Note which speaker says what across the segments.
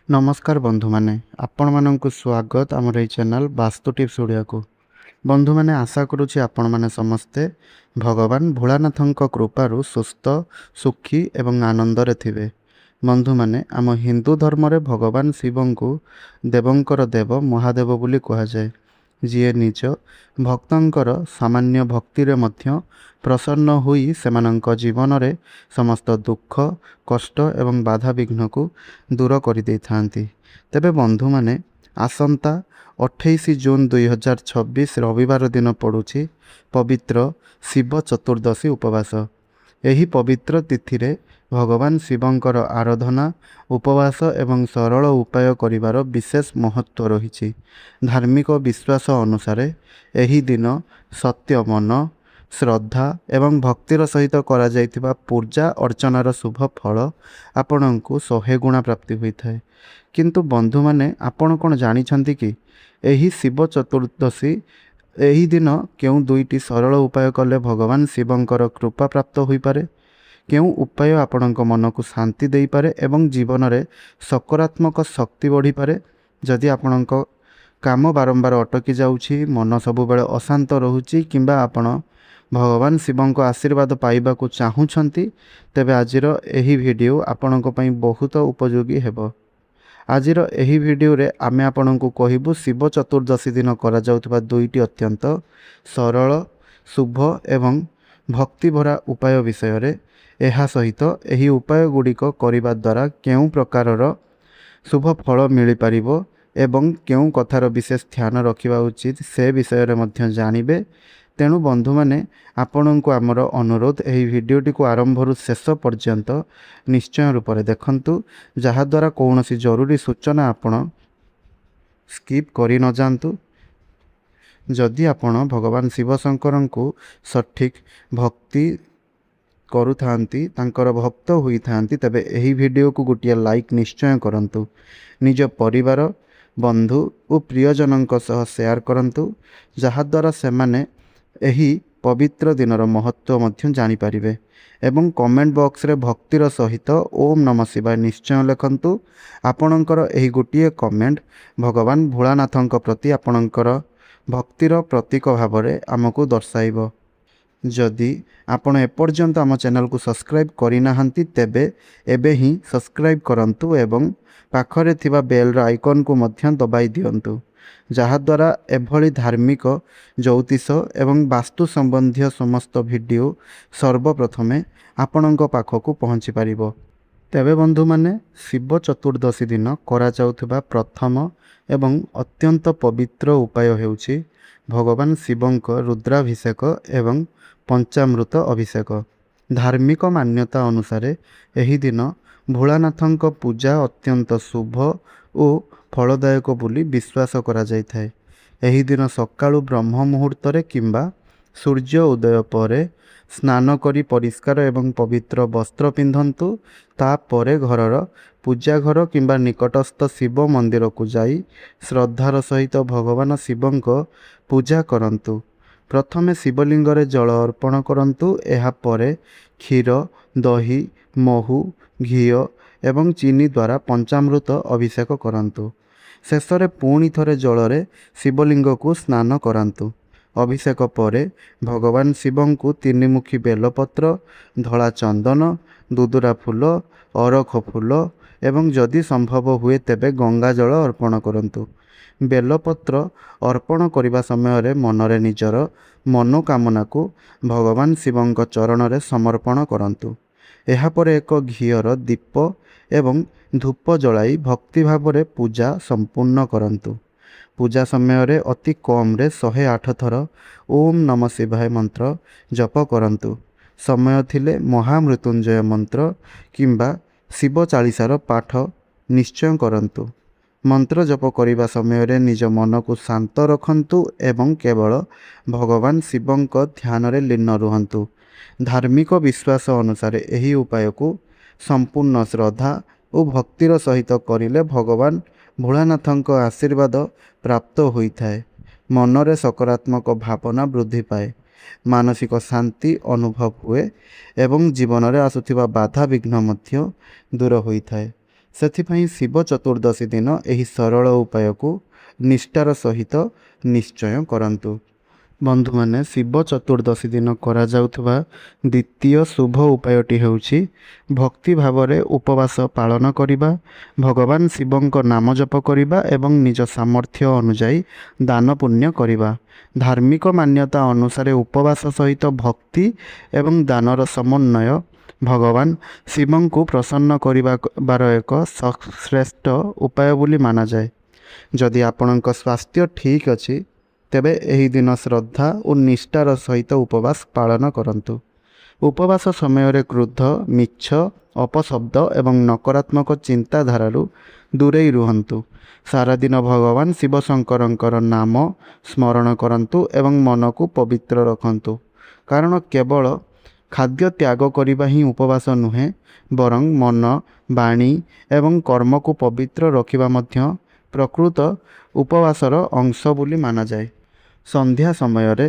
Speaker 1: नमस्कार बंधु माने आपण मानक स्वागत आमर ये चैनल वास्तु टिप्स ओडिया को। बंधु माने आशा करुछि आपण माने समस्ते भगवान भोलानाथଙ୍କ कृपारु सुस्थ सुखी एवं आनंद रे थिबे। बंधु माने आम हिंदू धर्म रे भगवान शिवं को देवंकर देव महादेव बोली कहा जाए, जी निज भक्तंकर सामान्य भक्ति रे मध्य प्रसन्न होई सेमानंक जीवन रे समस्त दुख कष्ट एवं बाधा विघ्न को दूर कर दे थांती। तेबे बंधु माने आसंता 28 जून 2026 रविवार दिन पड़ुछि पवित्र शिव चतुर्दशी उपवास। यही पवित्र तिथि रे भगवान शिवंकर आराधना उपवास एवं सरल उपाय करिवार विशेष महत्व रही। धार्मिक विश्वास अनुसार यही दिन सत्य मन श्रद्धा एवं भक्तिर सहित करा जाइथिबा पूजा अर्चनार शुभ फल आपण को 100 गुणा प्राप्ति होता है। किंतु बंधु माने आपण कौन जानी कि यही शिव चतुर्दशी यही दिन क्यों दुईटी सरल उपाय कले भगवान शिवंकर कृपा प्राप्त हो पारे, क्यों उपाय आपणक मन को शांति दे पारे एवं जीवन में सकारात्मक शक्ति बढ़ी पारे। जदि आपणक काम बारंबार अटकी जाउछि, मन सबुबेले अशांत रहुछि किंबा आपण भगवान शिवंक आशीर्वाद पाइबा को चाहूछंती, तेबे आजिर एही वीडियो आपणक पई बहुत उपयोगी हेबो। आजिर एही वीडियो रे आमे आपणक कहिबु शिव चतुर्दशी दिन करा जाउथबा दुईटी अत्यंत सरल शुभ एवं भक्ति भरा उपाय विषय रे। एहा सहित एही उपाय गुड़िक करिबा द्वारा केउं प्रकारर शुभ फल मिली पारिबो एवं केउं कथार विशेष ध्यान रखिबा उचित से विषय रे मध्य जानिबे। तेणु बंधु माने आपण को आमर अनुरोध यही भिडटी को आरंभ शेष पर्यंत निश्चय रूप से देखंतु, जहाद्वारा कौन सी जरूरी सूचना आपण स्किप करि न जांतु। जदि आपण भगवान शिव शंकर को सठिक भक्ति करुथांती, तांकर भक्त होई थांती, तबे एही वीडियो को गोटिया लाइक निश्चय करंतु। निज परिवार बंधु और प्रियजनों सह शेयर करंतु, जहाद्वारा सेमाने एही पवित्र दिनर महत्व मध्य जानी पारिबे। एवं कमेंट बॉक्स रे भक्तिर सहित ओम नमः शिवाय निश्चय लिखंतु। आपणकर एही गोटिए कमेंट भगवान भोलानाथଙ୍କ प्रति आपणकर भक्तिर प्रतीक भाव रे आमको दर्शाइबो। जदि आपण एपर्यंत आम चैनल को सब्सक्राइब करिनाहांती, तेबे एबे ही सब्सक्राइब करंतु एवं पाखरे थिबा बेल आइकन को मध्य दबाई दियंतु, जहाद्वारा एभली धार्मिक ज्योतिष एवं वास्तु संबंधी समस्त वीडियो सर्वप्रथमे आपणक पाखक पहुँची पारिबो। तेबे बंधु माने शिव चतुर्दशी दिन करा जाउथबा प्रथम एवं अत्यंत पवित्र उपाय हेउछि भगवान शिवंक रुद्राभिषेक एवं पंचामृत अभिषेक। धार्मिक मान्यता अनुसार एही दिन भोलानाथଙ୍କ पूजा अत्यंत शुभ और फलदायक बोली विश्वास करा जाय थाए। एही दिन सकाळु ब्रह्म मुहूर्त रे किंबा सूर्य उदय पर स्नान करी परिष्कार एवं पवित्र वस्त्र पिंधंतु। तापरे घरर पूजा घर किंबा निकटस्थ शिव मंदिर को जाई श्रद्धार सहित भगवान शिवंक पूजा करंतु। प्रथमे शिवलिंग रे जल अर्पण करंतु। एहा परे क्षीर दही महू घी एवं चीनी द्वारा पंचामृत अभिषेक करंतु। शेषरे पुणी थरे जलरे शिवलिंग को स्नान करांतु। अभिषेक परे भगवान शिवं को तीनिमुखी बेलपत्र धला चंदन दुदुरा फूल अरख फूल एवं जदि संभव हुए तेबे गंगा जल अर्पण करंतु। बेलपत्र अर्पण करने समय मनरे निजर मनोकामना को भगवान शिवंक चरण रे समर्पण करंतु। एहा परे एक घीयर दीप एवं धूप जलाई भक्ति भाव रे पूजा संपूर्ण करंतु। पूजा समय रे अति कम रे 108 थर ओम नमः शिवाय मंत्र जप करंतु। समय थिले महामृत्युंजय मंत्र किंबा शिव चालीसार पाठ निश्चय करंतु। मंत्र जप करिबा समय रे निज मन को शांत रखंतु एवं केवल भगवान शिवंक ध्यान रे लीन रुहंतु। धार्मिक विश्वास अनुसार एही उपाय को संपूर्ण श्रद्धा और भक्तिर सहित करिले भगवान भोलानाथଙ୍କ आशीर्वाद प्राप्त होइथाए। मनरे सकारात्मक भावना वृद्धि पाए, मानसिक शांति अनुभव हुए एवं जीवन में आसुथिबा बाधा विघ्न मध्य दूर होइथाए। ସେଥିପାଇଁ ଶିବ ଚତୁର୍ଦ୍ଦଶୀ ଦିନ ଏହି ସରଳ ଉପାୟକୁ ନିଷ୍ଠାର ସହିତ ନିଶ୍ଚୟ କରନ୍ତୁ। ବନ୍ଧୁମାନେ, ଶିବ ଚତୁର୍ଦ୍ଦଶୀ ଦିନ କରାଯାଉଥିବା ଦ୍ୱିତୀୟ ଶୁଭ ଉପାୟଟି ହେଉଛି ଭକ୍ତି ଭାବରେ ଉପବାସ ପାଳନ କରିବା, ଭଗବାନ ଶିବଙ୍କ ନାମ ଜପ କରିବା ଏବଂ ନିଜ ସାମର୍ଥ୍ୟ ଅନୁଯାୟୀ ଦାନ ପୁଣ୍ୟ କରିବା। ଧାର୍ମିକ ମାନ୍ୟତା ଅନୁସାରେ ଉପବାସ ସହିତ ଭକ୍ତି ଏବଂ ଦାନର ସମନ୍ୱୟ ଭଗବାନ ଶିବଙ୍କୁ ପ୍ରସନ୍ନ କରିବାର ଏକ ଶ୍ରେଷ୍ଠ ଉପାୟ ବୋଲି ମାନାଯାଏ। ଯଦି ଆପଣଙ୍କ ସ୍ୱାସ୍ଥ୍ୟ ଠିକ୍ ଅଛି ତେବେ ଏହି ଦିନ ଶ୍ରଦ୍ଧା ଓ ନିଷ୍ଠାର ସହିତ ଉପବାସ ପାଳନ କରନ୍ତୁ। ଉପବାସ ସମୟରେ କ୍ରୋଧ, ମିଛ, ଅପଶବ୍ଦ ଏବଂ ନକାରାତ୍ମକ ଚିନ୍ତାଧାରାରୁ ଦୂରେଇ ରୁହନ୍ତୁ। ସାରାଦିନ ଭଗବାନ ଶିବ ଶଙ୍କରଙ୍କର ନାମ ସ୍ମରଣ କରନ୍ତୁ ଏବଂ ମନକୁ ପବିତ୍ର ରଖନ୍ତୁ। କାରଣ କେବଳ ଖାଦ୍ୟ ତ୍ୟାଗ କରିବା ହିଁ ଉପବାସ ନୁହେଁ, ବରଂ ମନ, ବାଣୀ ଏବଂ କର୍ମକୁ ପବିତ୍ର ରଖିବା ମଧ୍ୟ ପ୍ରକୃତ ଉପବାସର ଅଂଶ ବୋଲି ମାନାଯାଏ। ସନ୍ଧ୍ୟା ସମୟରେ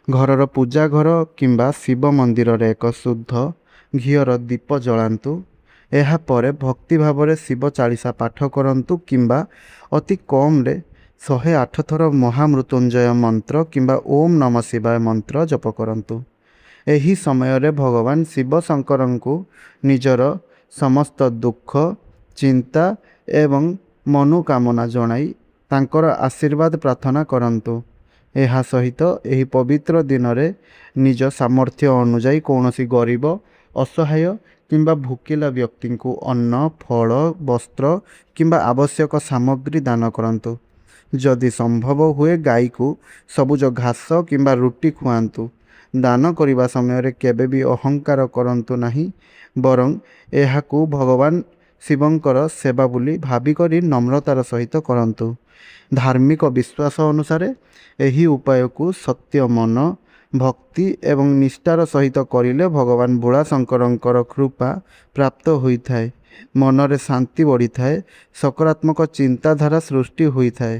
Speaker 1: ଘରର ପୂଜା ଘର କିମ୍ବା ଶିବ ମନ୍ଦିରରେ ଏକ ଶୁଦ୍ଧ ଘିଅର ଦୀପ ଜଳାନ୍ତୁ। ଏହାପରେ ଭକ୍ତି ଭାବରେ ଶିବ ଚାଳିଶା ପାଠ କରନ୍ତୁ କିମ୍ବା ଅତି କମ୍ରେ 108 ଥର ମହାମୃତ୍ୟୁଞ୍ଜୟ ମନ୍ତ୍ର କିମ୍ବା ଓମ୍ ନମ ଶିବାୟ ମନ୍ତ୍ର ଜପ କରନ୍ତୁ। ଏହି ସମୟରେ ଭଗବାନ ଶିବ ଶଙ୍କରଙ୍କୁ ନିଜର ସମସ୍ତ ଦୁଃଖ, ଚିନ୍ତା ଏବଂ ମନୋକାମନା ଜଣାଇ ତାଙ୍କର ଆଶୀର୍ବାଦ ପ୍ରାର୍ଥନା କରନ୍ତୁ। ଏହା ସହିତ ଏହି ପବିତ୍ର ଦିନରେ ନିଜ ସାମର୍ଥ୍ୟ ଅନୁଯାୟୀ କୌଣସି ଗରିବ, ଅସହାୟ କିମ୍ବା ଭୋକିଲା ବ୍ୟକ୍ତିଙ୍କୁ ଅନ୍ନ, ଫଳ, ବସ୍ତ୍ର କିମ୍ବା ଆବଶ୍ୟକ ସାମଗ୍ରୀ ଦାନ କରନ୍ତୁ। ଯଦି ସମ୍ଭବ ହୁଏ ଗାଈକୁ ସବୁଜ ଘାସ କିମ୍ବା ରୁଟି ଖୁଆନ୍ତୁ। ଦାନ କରିବା ସମୟରେ କେବେ ବି ଅହଙ୍କାର କରନ୍ତୁ ନାହିଁ, ବରଂ ଏହାକୁ ଭଗବାନ ଶିବଙ୍କର ସେବା ବୋଲି ଭାବିକରି ନମ୍ରତାର ସହିତ କରନ୍ତୁ। ଧାର୍ମିକ ବିଶ୍ୱାସ ଅନୁସାରେ ଏହି ଉପାୟକୁ ସତ୍ୟ ମନ, ଭକ୍ତି ଏବଂ ନିଷ୍ଠାର ସହିତ କରିଲେ ଭଗବାନ ଭୋଳା ଶଙ୍କରଙ୍କର କୃପା ପ୍ରାପ୍ତ ହୋଇଥାଏ, ମନରେ ଶାନ୍ତି ବଢ଼ିଥାଏ, ସକାରାତ୍ମକ ଚିନ୍ତାଧାରା ସୃଷ୍ଟି ହୋଇଥାଏ,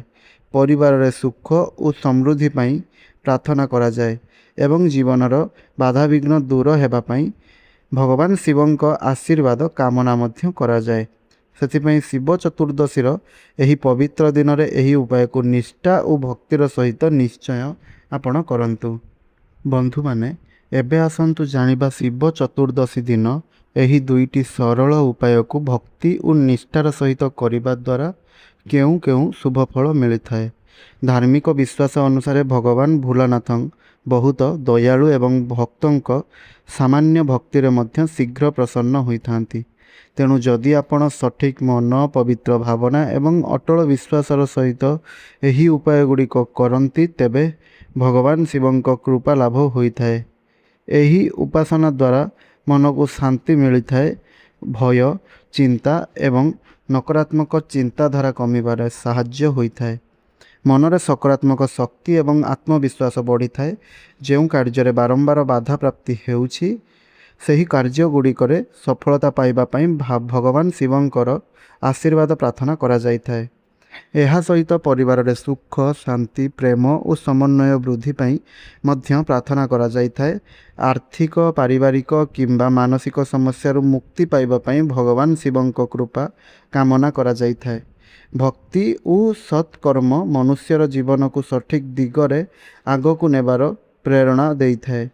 Speaker 1: ପରିବାରରେ ସୁଖ ଓ ସମୃଦ୍ଧି ପାଇଁ ପ୍ରାର୍ଥନା କରାଯାଏ ଏବଂ ଜୀବନର ବାଧାବିଘ୍ନ ଦୂର ହେବା ପାଇଁ ଭଗବାନ ଶିବଙ୍କ ଆଶୀର୍ବାଦ କାମନା ମଧ୍ୟ କରାଯାଏ। ସେଥିପାଇଁ ଶିବ ଚତୁର୍ଦ୍ଦଶୀର ଏହି ପବିତ୍ର ଦିନରେ ଏହି ଉପାୟକୁ ନିଷ୍ଠା ଓ ଭକ୍ତିର ସହିତ ନିଶ୍ଚୟ ଆପଣ କରନ୍ତୁ। ବନ୍ଧୁମାନେ, ଏବେ ଆସନ୍ତୁ ଜାଣିବା ଶିବ ଚତୁର୍ଦ୍ଦଶୀ ଦିନ ଏହି ଦୁଇଟି ସରଳ ଉପାୟକୁ ଭକ୍ତି ଓ ନିଷ୍ଠାର ସହିତ କରିବା ଦ୍ୱାରା କେଉଁ କେଉଁ ଶୁଭଫଳ ମିଳିଥାଏ। ଧାର୍ମିକ ବିଶ୍ୱାସ ଅନୁସାରେ ଭଗବାନ ଭୋଳାନାଥ ବହୁତ ଦୟାଳୁ ଏବଂ ଭକ୍ତଙ୍କ ସାମାନ୍ୟ ଭକ୍ତିରେ ମଧ୍ୟ ଶୀଘ୍ର ପ୍ରସନ୍ନ ହୋଇଥାନ୍ତି। ତେଣୁ ଯଦି ଆପଣ ସଠିକ୍ ମନ, ପବିତ୍ର ଭାବନା ଏବଂ ଅଟଳ ବିଶ୍ୱାସର ସହିତ ଏହି ଉପାୟ ଗୁଡ଼ିକ କରନ୍ତି ତେବେ ଭଗବାନ ଶିବଙ୍କ କୃପା ଲାଭ ହୋଇଥାଏ। ଏହି ଉପାସନା ଦ୍ୱାରା ମନକୁ ଶାନ୍ତି ମିଳିଥାଏ, ଭୟ, ଚିନ୍ତା ଏବଂ ନକାରାତ୍ମକ ଚିନ୍ତାଧାରା କମିବାରେ ସାହାଯ୍ୟ ହୋଇଥାଏ। ମନରେ ସକାରାତ୍ମକ ଶକ୍ତି ଏବଂ ଆତ୍ମବିଶ୍ୱାସ ବଢ଼ିଥାଏ। ଯେଉଁ କାର୍ଯ୍ୟରେ ବାରମ୍ବାର ବାଧା ପ୍ରାପ୍ତି ହେଉଛି ସେହି କାର୍ଯ୍ୟଗୁଡ଼ିକରେ ସଫଳତା ପାଇବା ପାଇଁ ଭଗବାନ ଶିବଙ୍କର ଆଶୀର୍ବାଦ ପ୍ରାର୍ଥନା କରାଯାଇଥାଏ। ଏହା ସହିତ ପରିବାରରେ ସୁଖ, ଶାନ୍ତି, ପ୍ରେମ ଓ ସମନ୍ୱୟ ବୃଦ୍ଧି ପାଇଁ ମଧ୍ୟ ପ୍ରାର୍ଥନା କରାଯାଇଥାଏ। ଆର୍ଥିକ, ପାରିବାରିକ କିମ୍ବା ମାନସିକ ସମସ୍ୟାରୁ ମୁକ୍ତି ପାଇବା ପାଇଁ ଭଗବାନ ଶିବଙ୍କ କୃପା କାମନା କରାଯାଇଥାଏ। ଭକ୍ତି ଓ ସତ୍କର୍ମ ମନୁଷ୍ୟର ଜୀବନକୁ ସଠିକ୍ ଦିଗରେ ଆଗକୁ ନେବାର ପ୍ରେରଣା ଦେଇଥାଏ।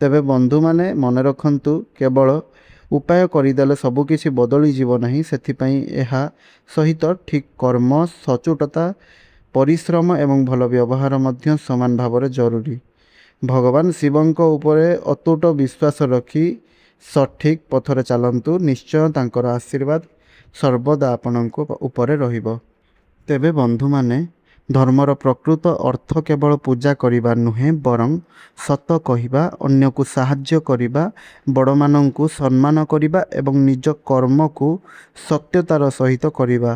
Speaker 1: ତେବେ ବନ୍ଧୁମାନେ, ମନେ ରଖନ୍ତୁ, କେବଳ ଉପାୟ କରିଦେଲେ ସବୁକିଛି ବଦଳିଯିବ ନାହିଁ। ସେଥିପାଇଁ ଏହା ସହିତ ଠିକ୍ କର୍ମ, ସଚ୍ଚୋଟତା, ପରିଶ୍ରମ ଏବଂ ଭଲ ବ୍ୟବହାର ମଧ୍ୟ ସମାନ ଭାବରେ ଜରୁରୀ। ଭଗବାନ ଶିବଙ୍କ ଉପରେ ଅତୁଟ ବିଶ୍ୱାସ ରଖି ସଠିକ୍ ପଥରେ ଚାଲନ୍ତୁ। ନିଶ୍ଚୟ ତାଙ୍କର ଆଶୀର୍ବାଦ ସର୍ବଦା ଆପଣଙ୍କ ଉପରେ ରହିବ। ତେବେ ବନ୍ଧୁମାନେ, ଧର୍ମର ପ୍ରକୃତ ଅର୍ଥ କେବଳ ପୂଜା କରିବା ନୁହେଁ, ବରଂ ସତ କହିବା, ଅନ୍ୟକୁ ସାହାଯ୍ୟ କରିବା, ବଡ଼ମାନଙ୍କୁ ସମ୍ମାନ କରିବା ଏବଂ ନିଜ କର୍ମକୁ ସତ୍ୟତାର ସହିତ କରିବା।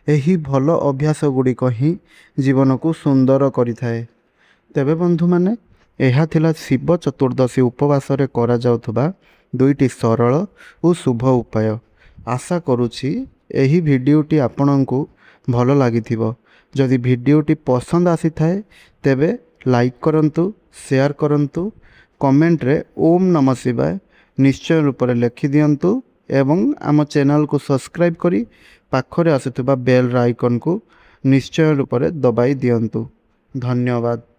Speaker 1: ଏହି ଭଲ ଅଭ୍ୟାସ ଗୁଡ଼ିକ ହିଁ ଜୀବନକୁ ସୁନ୍ଦର କରିଥାଏ। ତେବେ ବନ୍ଧୁମାନେ, ଏହା ଥିଲା ଶିବ ଚତୁର୍ଦ୍ଦଶୀ ଉପବାସରେ କରାଯାଉଥିବା ଦୁଇଟି ସରଳ ଓ ଶୁଭ ଉପାୟ। ଆଶା କରୁଛି ଏହି ଭିଡ଼ିଓଟି ଆପଣଙ୍କୁ ଭଲ ଲାଗିଥିବ। ଯଦି ଭିଡ଼ିଓଟି ପସନ୍ଦ ଆସିଥାଏ ତେବେ ଲାଇକ୍ କରନ୍ତୁ, ସେୟାର କରନ୍ତୁ, କମେଣ୍ଟରେ ଓମ୍ ନମ ଶିବାୟ ନିଶ୍ଚୟ ରୂପରେ ଲେଖିଦିଅନ୍ତୁ ଏବଂ ଆମ ଚ୍ୟାନେଲକୁ ସବସ୍କ୍ରାଇବ୍ କରି ପାଖରେ ଆସୁଥିବା ବେଲ୍ର ଆଇକନ୍କୁ ନିଶ୍ଚୟ ରୂପରେ ଦବାଇ ଦିଅନ୍ତୁ। ଧନ୍ୟବାଦ।